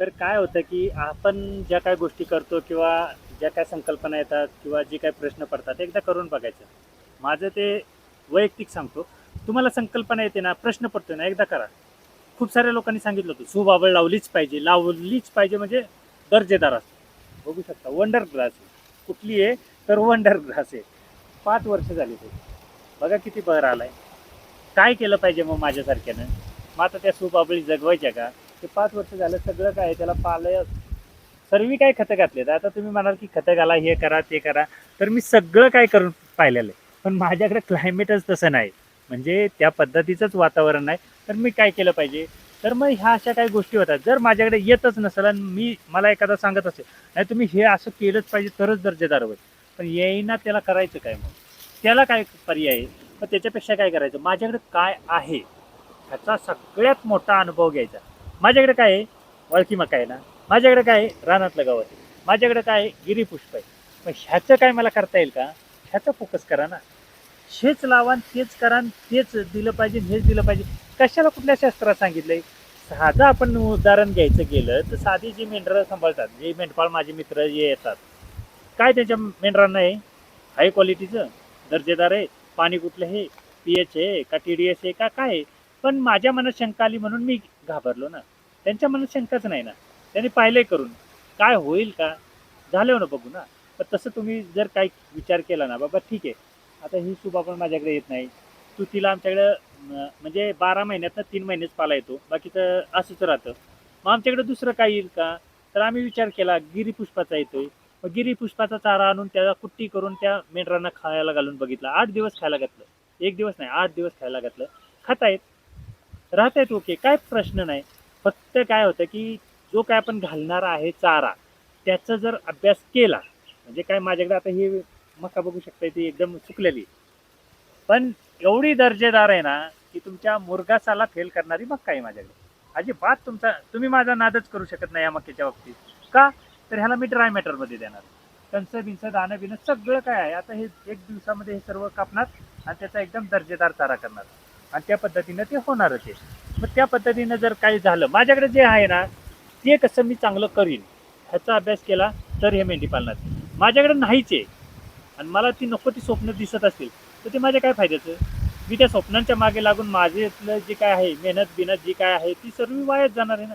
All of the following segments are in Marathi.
तर काय होतं की आपण ज्या काही गोष्टी करतो किंवा ज्या काही संकल्पना येतात किंवा जे काही प्रश्न पडतात एकदा करून बघायचं. माझं ते वैयक्तिक सांगतो. तुम्हाला संकल्पना येते ना, प्रश्न पडतोय ना, एकदा करा. खूप साऱ्या लोकांनी सांगितलं होतं सुबाबळ लावलीच पाहिजे म्हणजे दर्जेदार असते. बघू शकता वंडर ग्रास आहे. कुठली आहे? तर वंडर ग्रास आहे. 5 वर्ष झाली ते. बघा किती बहर आलाय. काय केलं पाहिजे मग माझ्यासारख्यानं? मग आता त्या सुबाबळी जगवायच्या का? ते 5 वर्ष झालं सगळं काय त्याला पालं सर्व काय खतं घातलेत. आता तुम्ही म्हणाल की खतं घाला, हे करा, ते करा. तर मी सगळं काय करून पाहिलेलं आहे. पण माझ्याकडे क्लायमेटच तसं नाही. म्हणजे त्या पद्धतीचंच वातावरण नाही. तर मी काय केलं पाहिजे? तर मग ह्या अशा काही गोष्टी होतात. जर माझ्याकडे येतच नसेल आणि मला एखादा सांगत असेल, "नाही तुम्ही हे असं केलंच पाहिजे तरच दर्जेदार होईल." पण येईना त्याला करायचं काय मग? त्याला काय पर्याय आहे? मग त्याच्यापेक्षा काय करायचं? माझ्याकडे काय आहे? ह्याचा सगळ्यात मोठा अनुभव घ्यायचा. माझ्याकडे काय आहे? वळकी मका आहे ना. माझ्याकडे काय आहे? रानातलं गवत आहे. माझ्याकडे काय आहे? गिरीपुष्प आहे. मग ह्याचं काय मला करता येईल का? ह्याचा फोकस करा ना. हेच लावा आणि तेच करा आणि तेच दिलं पाहिजे हेच दिलं पाहिजे. कशाला कुठल्या शास्त्रात सांगितलंय? साधं आपण उदाहरण घ्यायचं गेलं तर साधी जी मेंढरं सांभाळतात, जे मेंढपाळ माझे मित्र जे येतात, काय त्याच्या मेंढरांना आहे? हाय क्वालिटीचं, दर्जेदार आहे, पाणी कुठलं आहे, पीएच आहे का टीडीएस आहे का काय आहे? पण माझ्या मनात शंका आली म्हणून मी घाबरलो ना. त्यांच्या मनात शंकाच नाही ना. त्यांनी पाहिलंय करून. काय होईल का? झालं ना बघू ना. तर तसं तुम्ही जर काही विचार केला ना, बाबा ठीक आहे. आता ही सुबाब पण माझ्याकडे येत नाही. तू तिला आमच्याकडं म्हणजे 12 महिन्यातनं 3 महिनेच पाला येतो. बाकीचं असंच राहतं. मग आमच्याकडे दुसरं काही येईल का? तर आम्ही विचार केला गिरीपुष्पाचा येतोय. मग गिरीपुष्पाचा चारा आणून त्याला कुट्टी करून त्या मेंढरांना खायला घालून बघितलं. 8 दिवस खायला घातलं. 1 दिवस नाही 8 दिवस खायला घातलं. खातायत, राहतायत ओके. काय प्रश्न नाही. फक्त काय होतं की जो काय आपण घालणारा आहे चारा, त्याचा जर अभ्यास केला, म्हणजे काय माझ्याकडे आता ही मका बघू शकता ती एकदम सुकलेली. पण एवढी दर्जेदार आहे ना, की तुमच्या मुरघासाला फेल करणारी मक्का आहे माझ्याकडे. अजिबात तुम्ही माझा नादच करू शकत नाही या मक्याच्या बाबतीत. का? तर ह्याला मी ड्राय मॅटरमध्ये देणार. कंस-बिंस, दाणं-बिणं सगळं काय आहे. आता हे 1 दिवसामध्ये हे सर्व कापणार आणि त्याचा एकदम दर्जेदार चारा करणार. आणि त्या पद्धतीनं ते होणारच आहे. मग त्या पद्धतीनं जर काही झालं, माझ्याकडे जे आहे ना, ते कसं मी चांगलं करीन, ह्याचा अभ्यास केला तर हे मेंढी पालनात. माझ्याकडे नाहीच आहे आणि मला ती नको ती स्वप्न दिसत असतील, तर ते माझ्या काय फायद्याचं? मी त्या स्वप्नांच्या मागे लागून माझ्यातलं जे काय आहे, मेहनत-बिनत जी काय आहे, ती सर्व वायाच जाणार आहे ना.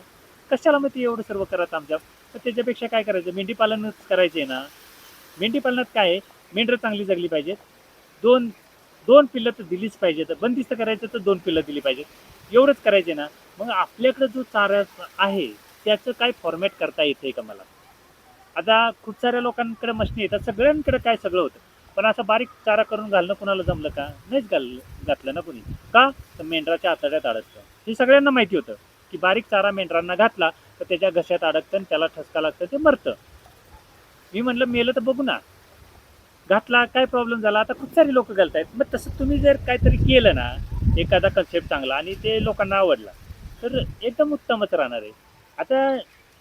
कशाला मग ती एवढं सर्व करत आमच्या? तर त्याच्यापेक्षा काय करायचं? मेंढी पालनच करायचं आहे ना. मेंढी पालनात काय आहे? मेंढरं चांगली जगली पाहिजेत. 2 2 पिल्लं तर दिलीच पाहिजेत. बंदिस्त करायचं तर 2 पिल्लं दिली पाहिजेत. एवढंच करायचं आहे ना. मग आपल्याकडे जो चारा आहे, त्याचं काय फॉर्मॅट करता येतंय का मला? आता खूप साऱ्या लोकांकडे मशनी येतात. सगळ्यांकडे काय सगळं होतं. पण असं बारीक चारा करून घालणं कुणाला जमलं का? नाहीच घातलं ना कुणी. का? तर मेंढराच्या आतड्यात अडकतं. हे सगळ्यांना माहिती होतं, की बारीक चारा मेंढरांना घातला, तर त्याच्या घशात अडकतं आणि त्याला ठसका लागतं, ते मरतं. मी म्हटलं मेलं तर बघू ना. घातला काय प्रॉब्लेम झाला? आता खूप सारी लोकं घालतायत. मग तसं तुम्ही जर काहीतरी केलं ना, एखादा कन्सेप्ट चांगला आणि ते लोकांना आवडला, तर एकदम उत्तमच राहणार आहे. आता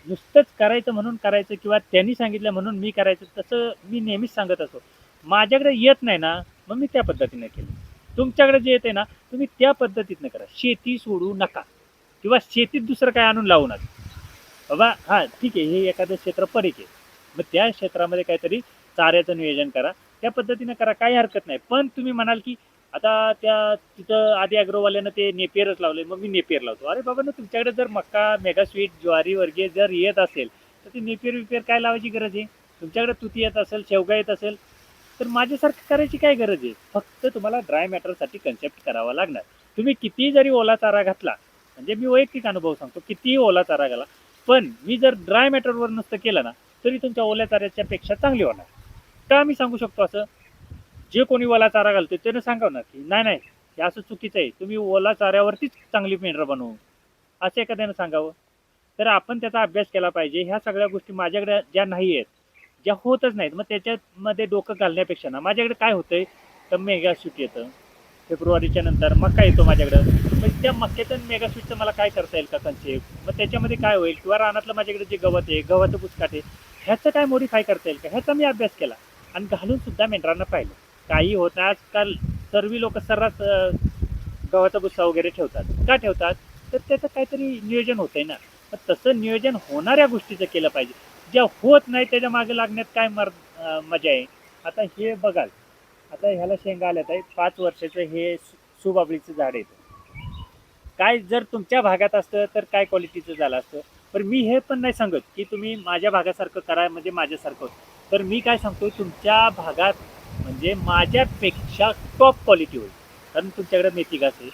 नुसतंच करायचं म्हणून करायचं किंवा त्यांनी सांगितलं म्हणून मी करायचं, तसं मी नेहमीच सांगत असतो. माझ्याकडे येत नाही ना, मग मी त्या पद्धतीने केलं. तुमच्याकडे जे येतंय ना, तुम्ही त्या पद्धतीनं करा. शेती सोडू नका किंवा शेतीत दुसरं काही आणून लावू नका. बाबा हां, ठीक आहे, हे एखादं क्षेत्र पडीक आहे. मग त्या क्षेत्रामध्ये काहीतरी चाऱ्याचं नियोजन करा. त्या पद्धतीनं करा, काही हरकत नाही. पण तुम्ही म्हणाल, की आता तिथं आधी ॲग्रोवाल्यानं ते नेपियरच लावले, मग मी नेपियर लावतो. अरे बाबांनो, तुमच्याकडे जर मका, मेगा स्वीट, ज्वारी वर्गीय जर येत असेल, तर ते नेपियर-वेपियर काय लावायची गरज आहे? तुमच्याकडे तुती येत असेल, शेवगा येत असेल, तर माझ्यासारखं करायची काय गरज आहे? फक्त तुम्हाला ड्राय मॅटरसाठी कन्सेप्ट करावा लागणार. तुम्ही कितीही जरी ओला चारा घातला, म्हणजे मी वैयक्तिक अनुभव सांगतो, कितीही ओला चारा घाला, पण मी जर ड्राय मॅटरवर नसतं केलं ना, तरी तुमच्या ओल्या चाऱ्याच्या पेक्षा चांगली होणार. का मी सांगू शकतो असं? जे कोणी ओला चारा घालतोय त्यानं सांगावं ना, की नाही, नाही, हे असं चुकीचं आहे. तुम्ही ओला चाऱ्यावरतीच चांगली मेंढरं बनवू. असं एखाद्यानं सांगावं. तर आपण त्याचा अभ्यास केला पाहिजे. ह्या सगळ्या गोष्टी माझ्याकडे ज्या नाही आहेत, ज्या होतच नाहीत, मग त्याच्यामध्ये डोकं घालण्यापेक्षा ना, माझ्याकडे काय होतंय, तर मेगा शूट येतं. फेब्रुवारीच्या नंतर मका येतो माझ्याकडं. मग त्या मक्याचं आणि मेगा स्वीटचं मला काय करता येईल का कन्सेप्ट? मग त्याच्यामध्ये काय होईल? किंवा रानातलं माझ्याकडे जे गवत आहे, गव्हाचं बुचकाट आहे, ह्याचं काय मॉडिफाय करता येईल का? ह्याचा मी अभ्यास केला आणि घालून सुद्धा मेंढरांना पाहिलं. काही होतं आजकाल सर्व लोक सर्रास गव्हाचा भुस्सा वगैरे ठेवतात. का ठेवतात? तर त्याचं काहीतरी नियोजन होतंय ना. मग तसं नियोजन होणाऱ्या गोष्टीचं केलं पाहिजे. ज्या होत नाही त्याच्या मागे लागण्यात काय मजा आहे. आता हे बघाल, आता ह्याला शेंगा आल्यात आहे, 5 वर्षाचं हे सुबाबळीचं झाड आहे. काय जर तुमच्या भागात असतं तर काय क्वालिटीचं झालं असतं. पण मी हे पण नाही सांगत की तुम्ही माझ्या भागासारखं करा म्हणजे माझ्यासारखं. तर मी काय सांगतो, तुमच्या भागात म्हणजे माझ्यापेक्षा टॉप क्वालिटी होईल. कारण तुमच्याकडे मेथी घास आहे,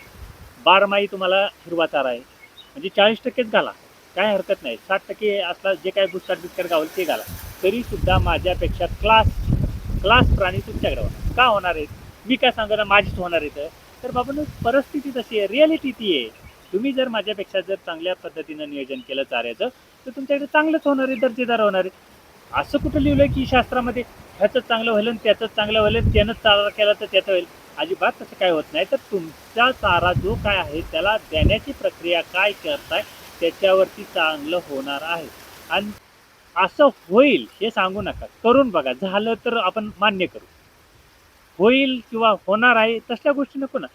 बारमाही तुम्हाला हिरवा चारा आहे, म्हणजे 40%च घाला, काय हरकत नाही. 60% असला जे काय बुस्टर बिस्कर गावल ते घाला, तरी सुद्धा माझ्यापेक्षा क्लास क्लास प्राणी तुमच्याकडे होणार. का होणार आहेत? मी काय सांगणार माझीच होणार आहेत? तर बाबांनो, परिस्थिती तशी आहे, रियालिटी ती आहे. तुम्ही जर माझ्यापेक्षा जर चांगल्या पद्धतीनं नियोजन केलं चाऱ्याचं, तर तुमच्याकडे चांगलंच होणार आहे, दर्जेदार होणार आहे. असं कुठं लिहिलं की शास्त्रामध्ये ह्याचं चांगलं होईल आणि त्याचं चांगलं होईल आणि त्यानं चारा केला तर त्याचं होईल? अजिबात तसं काय होत नाही. तर तुमचा चारा जो काय आहे त्याला देण्याची प्रक्रिया काय करताय त्याच्यावरती चांगलं होणार आहे. आणि असं होईल हे सांगू नका, करून बघा. झालं तर आपण मान्य करू. होईल किंवा होणार आहे तसल्या गोष्टी नको ना.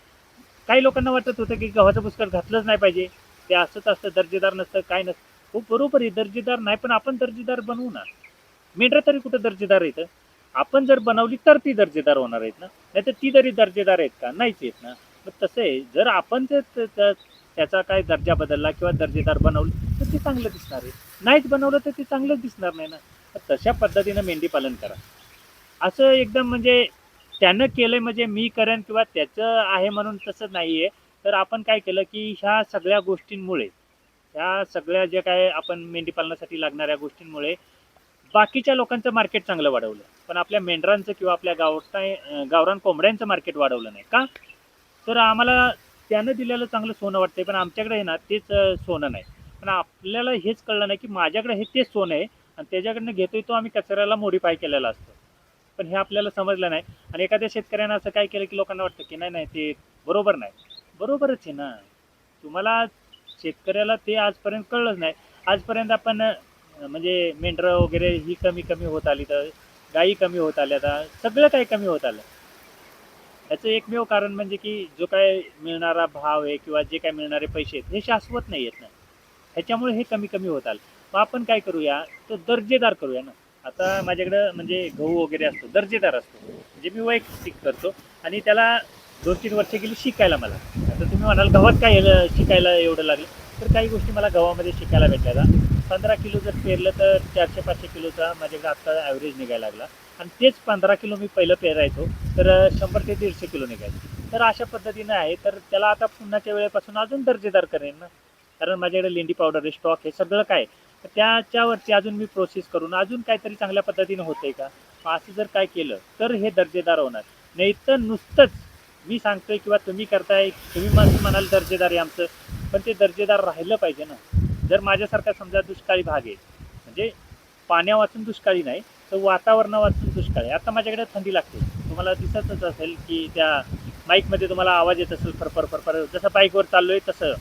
काही लोकांना वाटत होतं की गव्हाचं पुस्तक घातलंच नाही पाहिजे, ते असंच असतं, दर्जेदार नसतं, काय नसतं. हो बरोबर आहे, दर्जेदार नाही, पण आपण दर्जेदार बनवू ना. मेंढरं तरी कुठं दर्जेदार येतं? आपण जर बनवली तर ती दर्जेदार होणार आहेत ना, नाहीतर ती तरी दर्जेदार आहेत का? नाहीच आहेत ना. मग तसं आहे, जर आपण त्याचा काय दर्जा बदलला किंवा दर्जेदार बनवलं तर ते चांगलं दिसणार आहे. नाहीच बनवलं तर ते चांगलंच दिसणार नाही ना. तर तशा पद्धतीनं मेंढी पालन करा. असं एकदम म्हणजे त्यानं केलंय म्हणजे मी करेन किंवा त्याचं आहे म्हणून तसं नाहीये. तर आपण काय केलं की ह्या सगळ्या गोष्टींमुळे, ह्या सगळ्या ज्या काय आपण मेंढी पालनासाठी लागणाऱ्या गोष्टींमुळे बाकीच्या लोकांचं मार्केट चांगलं वाढवलं. पण आपल्या मेंढरांचं किंवा आपल्या गावरान कोंबड्यांचं मार्केट वाढवलं नाही. का? तर आम्हाला त्यानं दिलेलं चांगलं सोनं वाटतंय, पण आमच्याकडे आहे ना तेच सोनं नाही. पण आपल्याला हेच कळलं नाही की माझ्याकडे हे तेच सोनं आहे आणि त्याच्याकडनं घेतोय तो आम्ही कचऱ्याला मॉडिफाय केलेला असतो. पण हे आपल्याला समजलं नाही. आणि एखाद्या शेतकऱ्यानं असं काय केलं की लोकांना वाटतं की नाही नाही ते बरोबर नाही. बरोबरच आहे ना. तुम्हाला शेतकऱ्याला ते आजपर्यंत कळलंच नाही. आजपर्यंत आपण म्हणजे मेंढरं वगैरे ही कमी कमी होत आली, तर गायी कमी होत आल्या, तर सगळं काही कमी होत आलं. याचं एकमेव कारण म्हणजे की जो काय मिळणारा भाव आहे किंवा जे काय मिळणारे पैसे आहेत हे शाश्वत नाही आहेत ना. ह्याच्यामुळे हे कमी कमी होत आलं. मग आपण काय करूया, तो दर्जेदार करूया ना. आता माझ्याकडं म्हणजे गहू वगैरे असतो, दर्जेदार असतो, म्हणजे मी वैयक्तिक करतो. आणि त्याला 2-3 वर्ष गेली शिकायला मला. आता तुम्ही म्हणाल गव्हात काय शिकायला एवढं लागलं, तर काही गोष्टी मला गव्हामध्ये शिकायला भेटल्या. 15 किलो जर पेरलं तर 400-500 किलोचा माझ्याकडे आता ॲव्हरेज निघायला लागला. आणि तेच 15 किलो मी पहिलं पेरायचो, तर 100 ते 150 किलो निघायचं. तर अशा पद्धतीनं आहे. तर त्याला आता पुन्हाच्या वेळेपासून अजून दर्जेदार करेन ना. कारण माझ्याकडे लेंडी पावडर आहे, स्टॉक आहे, सगळं काय. तर त्याच्यावरती अजून मी प्रोसेस करून अजून काहीतरी चांगल्या पद्धतीनं होतंय का, असं जर काय केलं तर हे दर्जेदार होणार. नाही तर नुसतंच मी सांगतोय किंवा तुम्ही करताय, तुम्ही म्हणाल दर्जेदार आहे आमचं, पण ते दर्जेदार राहिलं पाहिजे ना. जर माझ्यासारखा समजा दुष्काळी भाग आहे, म्हणजे पाण्या वाचून दुष्काळी नाही, तर वातावरणा वाचून दुष्काळ आहे. आता माझ्याकडे थंडी लागते, तुम्हाला दिसतच असेल की त्या माईकमध्ये तुम्हाला आवाज येत असेल फरफर फरफर, जसं बाईकवर चाललोय तसं.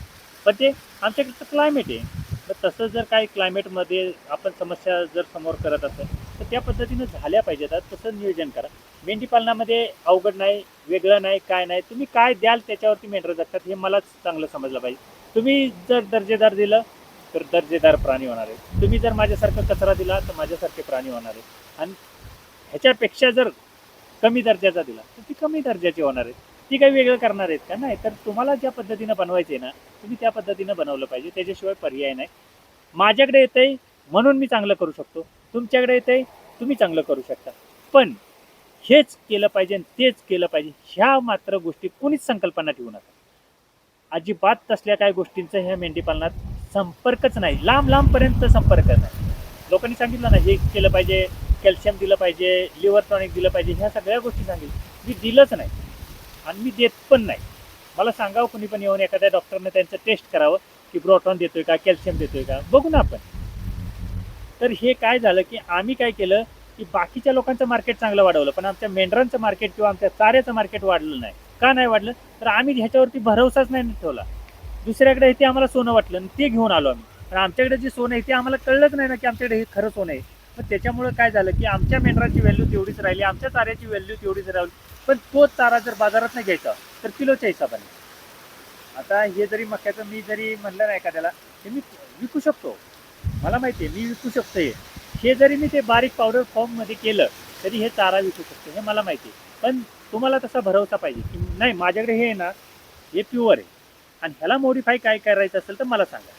पण ते आमच्याकडचं क्लायमेट आहे. तर तसं जर काही क्लायमेटमध्ये आपण समस्या जर समोर करत असेल तर त्या पद्धतीनं झाल्या पाहिजेत. तसं नियोजन करा. मेंढी पालनामध्ये अवघड नाही, वेगळं नाही, काय नाही. तुम्ही काय द्याल त्याच्यावरती मेंढरं जगतात, हे मलाच चांगलं समजलं पाहिजे. तुम्ही जर दर्जेदार दिलं तर दर्जेदार प्राणी होणार आहे. तुम्ही जर माझ्यासारखा कचरा दिला तर माझ्यासारखे प्राणी होणार आहे. आणि ह्याच्यापेक्षा जर कमी दर्जाचा दिला तर ती कमी दर्जाची होणार आहे. ती काही वेगळं करणार आहेत का? नाही. तर तुम्हाला ज्या पद्धतीनं बनवायचे ना, तुम्ही त्या पद्धतीनं बनवलं पाहिजे. त्याच्याशिवाय पर्याय नाही. माझ्याकडे येतंय म्हणून मी चांगलं करू शकतो. तुमच्याकडे येतंय तुम्ही चांगलं करू शकता. पण हेच केलं पाहिजे आणि तेच केलं पाहिजे ह्या मात्र गोष्टी कोणीच संकल्पना ठेवू नका. अजिबात तसल्या काही गोष्टींचा ह्या मेंढीपालनात संपर्कच नाही. लांब लांबपर्यंत संपर्क नाही. लोकांनी सांगितलं ना, हे केलं पाहिजे, कॅल्शियम दिलं पाहिजे, लिव्हर टॉनिक दिलं पाहिजे, ह्या सगळ्या गोष्टी सांगितल्या. मी दिलंच नाही आणि मी देत पण नाही. मला सांगावं कुणी पण येऊन, एखाद्या डॉक्टरने त्यांचं टेस्ट करावं की प्रोटॉन देतोय का, कॅल्शियम देतोय का, बघू ना आपण. तर हे काय झालं की आम्ही काय केलं की बाकीच्या लोकांचं मार्केट चांगलं वाढवलं, पण आमच्या मेंढरांचं मार्केट किंवा आमच्या चाऱ्याचं मार्केट वाढलं नाही. का नाही वाढलं? तर आम्ही ह्याच्यावरती भरवसाच नाही ठेवला. दुसऱ्याकडे ते आम्हाला सोनं वाटलं आणि ते घेऊन आलो आम्ही. पण आमच्याकडे जे सोनं आहे ते आम्हाला कळलंच नाही ना की आमच्याकडे हे खरं सोनं आहे. मग त्याच्यामुळे काय झालं की आमच्या मेंढराची व्हॅल्यू तेवढीच राहिली, आमच्या चाऱ्याची व्हॅल्यू तेवढीच राहिली. पण तोच चारा जर बाजारात नाही घ्यायचा तर किलोच्या हिशोबाने. आता हे जरी मक्याचं मी जरी म्हणलं ना एखाद्याला, ते मी विकू शकतो. मला माहिती आहे मी विकू शकतो हे जरी मी ते बारीक पावडर फॉर्ममध्ये केलं तरी हे चारा विकू शकतो हे मला माहिती आहे. पण तुम्हाला तसा भरवसा पाहिजे की नाही माझ्याकडे हे आहे ना हे प्युअर आहे आणि ह्याला मॉडिफाय काय करायचं असेल तर मला सांगा.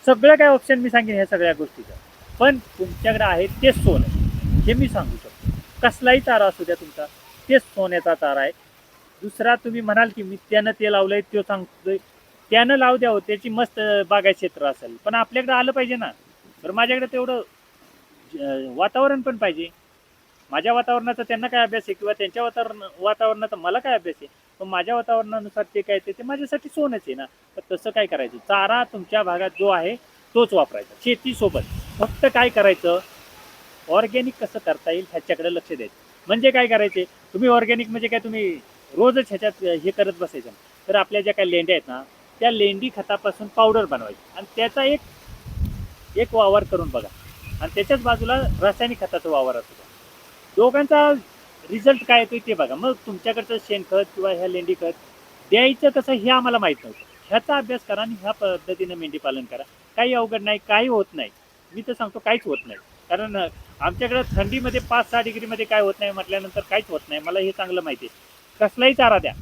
सगळं काय ऑप्शन मी सांगेन ह्या सगळ्या गोष्टीचं. पण तुमच्याकडे आहे तेच सोनं हे मी सांगू शकतो. कसलाही चारा असू द्या तुमचा तेच सोन्याचा चारा आहे. दुसरा तुम्ही म्हणाल की मी त्यानं ते लावलंय तो सांगतोय त्यानं लावू द्या हो त्याची मस्त बागायत क्षेत्र असेल पण आपल्याकडे आलं पाहिजे ना. तर माझ्याकडे तेवढं वातावरण पण पाहिजे. माझ्या वातावरणाचा त्यांना काय अभ्यास आहे किंवा त्यांच्या वातावरणाचा मला काय अभ्यास आहे. पण माझ्या वातावरणानुसार ते काय ते माझ्यासाठी सोनच आहे ना. तर तसं काय करायचं चारा तुमच्या भागात जो आहे तोच वापरायचा शेतीसोबत. फक्त काय करायचं ऑर्गॅनिक कसं करता येईल ह्याच्याकडे लक्ष द्यायचं. म्हणजे काय करायचे तुम्ही ऑर्गॅनिक म्हणजे काय तुम्ही रोजच ह्याच्यात हे करत बसायचं. तर आपल्या ज्या काही लेंड्या आहेत ना त्या लेंडी खतापासून पावडर बनवायची आणि त्याचा एक एक वावर करून बघा आणि त्याच्याच बाजूला रासायनिक खताचा वावर असतो. दोघांचा रिझल्ट काय येतोय ते बघा. मग तुमच्याकडचं शेणखत किंवा ह्या लेंडी खत द्यायचं कसं हे आम्हाला माहीत नव्हतं. ह्याचा अभ्यास करा आणि ह्या पद्धतीनं मेंढी पालन करा. काही अवघड नाही काही होत नाही. मी तर सांगतो काहीच होत नाही. कारण आमच्याकडं थंडीमध्ये 5-6 डिग्रीमध्ये काय होत नाही म्हटल्यानंतर काहीच होत नाही. मला हे चांगलं माहिती आहे. कसलाही चारा द्या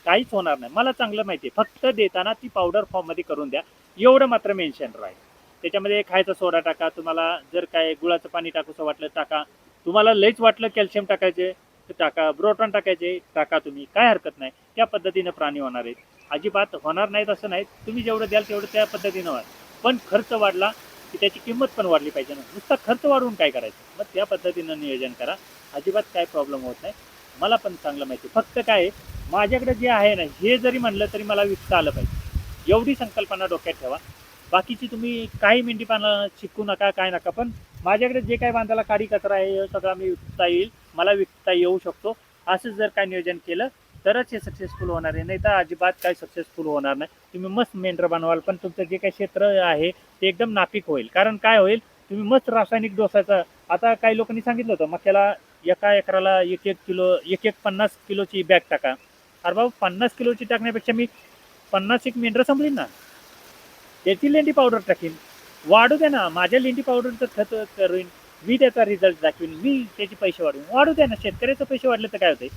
काहीच होणार नाही मला चांगलं माहिती आहे. फक्त देताना ती पावडर फॉर्ममध्ये करून द्या एवढं मात्र मेन्शन राहील. त्याच्यामध्ये खायचा सोडा टाका. तुम्हाला जर काय गुळाचं पाणी टाकूसं वाटलं टाका. तुम्हाला लईच वाटलं कॅल्शियम टाकायचे तर टाका. ब्रोटॉन टाकायचे टाका. तुम्ही काय हरकत नाही. त्या पद्धतीनं प्राणी होणार आहेत. अजिबात होणार नाहीत असं नाही. तुम्ही जेवढं द्याल तेवढं त्या पद्धतीनं होणार. पण खर्च वाढला की त्याची किंमत पण वाढली पाहिजे ना. नुसता खर्च वाढवून काय करायचं. मग त्या पद्धतीनं नियोजन करा. अजिबात काय प्रॉब्लेम होत नाही. मला पण चांगलं माहिती आहे. फक्त काय माझ्याकडे जे आहे ना हे जरी म्हणलं तरी मला विकता आलं पाहिजे एवढी संकल्पना डोक्यात ठेवा. बाकीची तुम्ही काही मेंढी पालन शिकू नका काय नका. पण माझ्याकडे जे काही बांधाला काडी कचरा आहे हे सगळं मी विकता येईल मला विकता येऊ शकतो. असं जर काय नियोजन केलं तरच हे सक्सेसफुल होणार आहे. नाही तर अजिबात काय सक्सेसफुल होणार नाही. तुम्ही मस्त मेंढर बनवाल पण तुमचं जे काही क्षेत्र आहे ते एकदम नापीक होईल. कारण काय होईल तुम्ही मस्त रासायनिक डोसाचं आता काही लोकांनी सांगितलं होतं मक्याला एका एकराला 1-1 किलो 1-1 50 किलोची बॅग टाका. अरे बाबा 50 किलोची टाकण्यापेक्षा मी 50 एक मेंढरं संपलीन ना. त्याची लेंडी पावडर टाकीन. वाढू द्या ना माझ्या लेंडी पावडरचं खत करीन. मी त्याचा रिझल्ट दाखवीन. मी त्याचे पैसे वाढवीन. वाढू द्या ना शेतकऱ्याचे पैसे वाढले तर काय होते.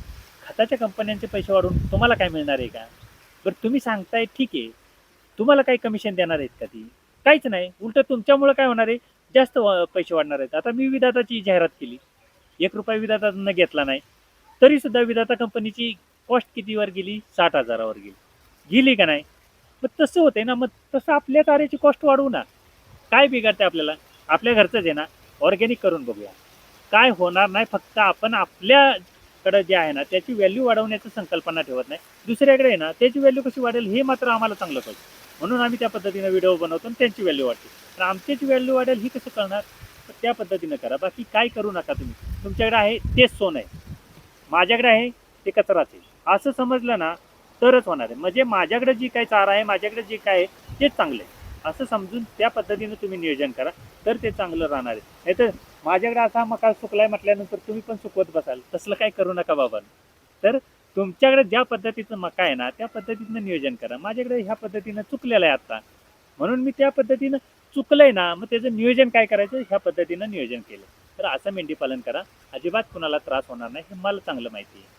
खताच्या कंपन्यांचे पैसे वाढवून तुम्हाला काय मिळणार आहे का. बरं तुम्ही सांगताय ठीक आहे. तुम्हाला काही कमिशन देणार आहेत का ती काहीच नाही. उलट तुमच्यामुळे काय होणार आहे जास्त पैसे वाढणार आहेत. आता मी विधाताची जाहिरात केली 1 रुपया विधातानं घेतला नाही तरी सुद्धा विधाता कंपनीची कॉस्ट कितीवर गेली 60,000वर गेली. गेली का नाही. मग तसं होतंय ना. मग तसं आपल्या कार्याची कॉस्ट वाढवू ना. काय बिघडते आपल्याला आपल्या घरचंच आहे ना. ऑर्गॅनिक करून बघूया काय होणार नाही. फक्त आपण आपल्याकडं जे आहे ना त्याची व्हॅल्यू वाढवण्याची संकल्पना ठेवत नाही. दुसऱ्याकडे आहे ना त्याची व्हॅल्यू कशी वाढेल हे मात्र आम्हाला चांगलं कळतं. म्हणून आम्ही त्या पद्धतीनं व्हिडिओ बनवतो आणि त्यांची व्हॅल्यू वाढते. तर आमच्याची व्हॅल्यू वाढेल ही कसं कळणार. तर त्या पद्धतीनं करा. बाकी काय करू नका तुम्ही. तुमच्याकडे आहे तेच सोनं आहे. माझ्याकडे आहे ते कचराच आहे असं समजलं ना तरच होणार आहे. म्हणजे माझ्याकडे जी काही चारा आहे माझ्याकडे जे काय आहे तेच चांगलं आहे असं समजून त्या पद्धतीनं तुम्ही नियोजन करा तर ते चांगलं राहणार आहे. नाही तर माझ्याकडे असा मका सुकलाय म्हटल्यानंतर तुम्ही पण सुकवत बसाल. तसलं काय करू नका बाबा. तर तुमच्याकडे ज्या पद्धतीचं मका आहे ना त्या पद्धतीनं नियोजन करा. माझ्याकडे ह्या पद्धतीनं चुकलेलं आहे आता म्हणून मी त्या पद्धतीनं चुकलंय ना मग त्याचं नियोजन काय करायचं ह्या पद्धतीनं नियोजन केलं. तर असं मेंढी पालन करा. अजिबात कुणाला त्रास होणार नाही हे मला चांगलं माहिती आहे.